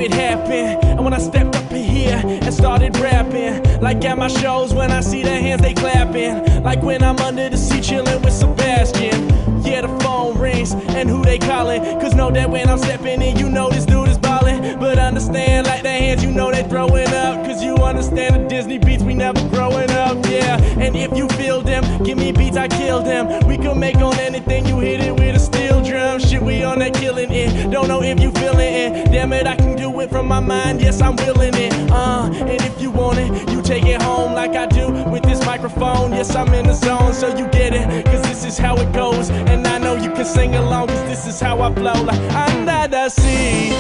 it happen. And when I stepped up in here and started rapping, like at my shows when I see their hands they clapping, like when I'm under the sea chilling with Sebastian. Yeah, the phone rings and who they calling, cause know that when I'm stepping in, you know this dude is ballin'. But understand, like their hands, you know they throwing up, cause you understand the Disney beats we never growing up, yeah. And if you feel them, give me beats, I kill them. We can make on anything, you hit it with a steel drum. Shit, we on that killing it, don't know if you feeling it. Damn it, I can do it from my mind, yes, I'm willing it. And if you want it, you take it home like I do with this microphone. Yes, I'm in the zone, so you get it, cause this is how it goes. And I know you can sing along, cause this is how I flow. Like under the sea,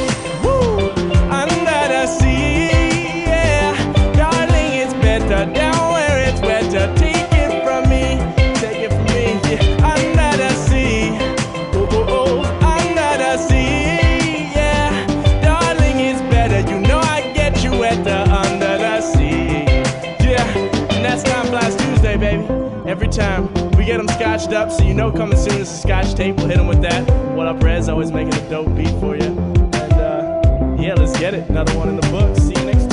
woo, under the sea, yeah. Darling, it's better down where it's wetter. Take it from me, yeah. Under the sea, oh, oh, oh, under the sea, yeah. Darling, it's better, you know I get you wetter under the sea, yeah. And that's Time Flies Tuesday, baby. Every time we get them scotched up, so you know coming soon is a scotch tape. We'll hit them with that. What up, Rez? Always making a dope beat for you. And yeah, let's get it. Another one in the books. See you next time.